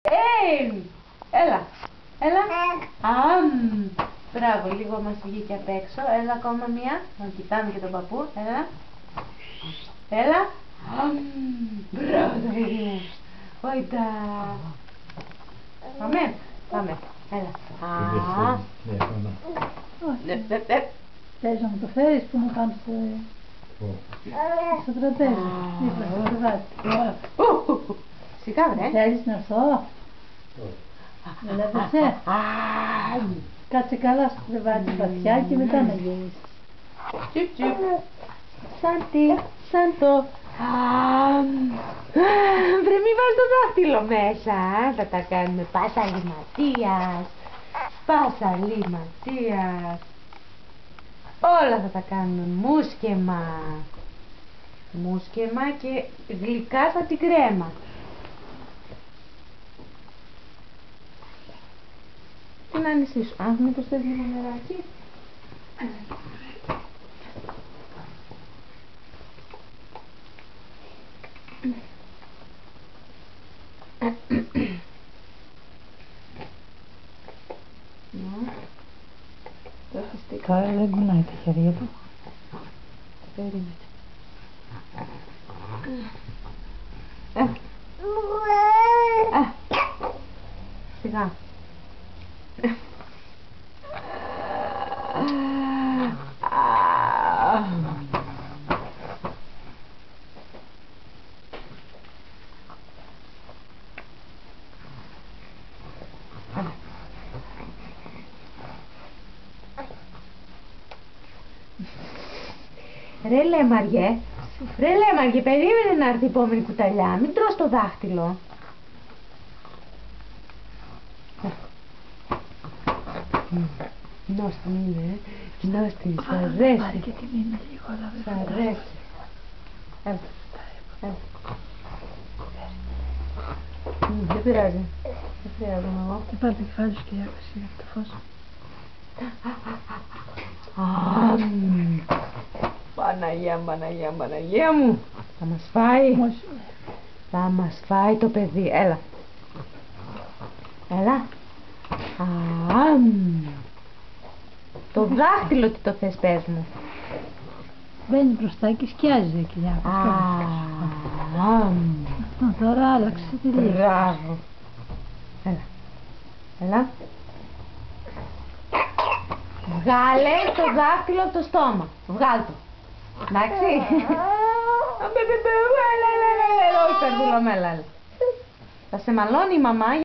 Έλα, έλα. Μπράβο, λίγο μας βγήκε απ' έξω. Έλα ακόμα μία. Να κοιτάμε και τον παππού. Έλα. Έλα. Μπράβο το παιδί. Ωιτα. Πάμε. Πάμε. Έλα. Θες να μου το φέρεις που μου κάνεις στο τραπέζι, δίπλα στο κρεβάτι. Σιγά βρε. Θέλεις να έρθω? Δεν λέπεσαι? Κάτσε καλά στο κρεβάτι βαθιά και μετά να γυρίσεις. Τσιπ τσιπ. Σαν τι, σαν το. Βρε μη βάλει το δάχτυλο μέσα. Θα τα κάνουμε πασαλιματίας. Πασαλιματίας. Όλα θα τα κάνουμε μουσκεμα. Μουσκεμα και γλυκά σαν την κρέμα. Τι να ανησύσου. Μήπως θες λίγο νεράκι. Τώρα δεν κουνάει τα χέρια του. Περίμενε. Σιγά. Ρε Λέμαριε, περίμενε να έρθει η επόμενη κουταλιά, μην τρως το δάχτυλο. Νόστιμη είναι, νόστιμη, σ' αρέσει. Πάρε και την είναι λίγο, αλλά Σ' αρέσει. Έλα, έλα. Δεν πειράζει, δεν χρειάζομαι εγώ. Πάρε το κεφάλι σου και διάκοση από το φως. Παναγία μου, θα μας φάει. Θα μας φάει το παιδί, έλα. Έλα. Το δάχτυλο τι το θες, πες μου. Μπαίνει μπροστά και σκιάζει η κοιλιά. Τώρα άλλαξε τελείως. Μπράβο. Έλα. Έλα. Βγάλε το δάχτυλο από το στόμα. Βγάλ' το. Εντάξει. Έλα. Θα σε μαλώνει η μαμά.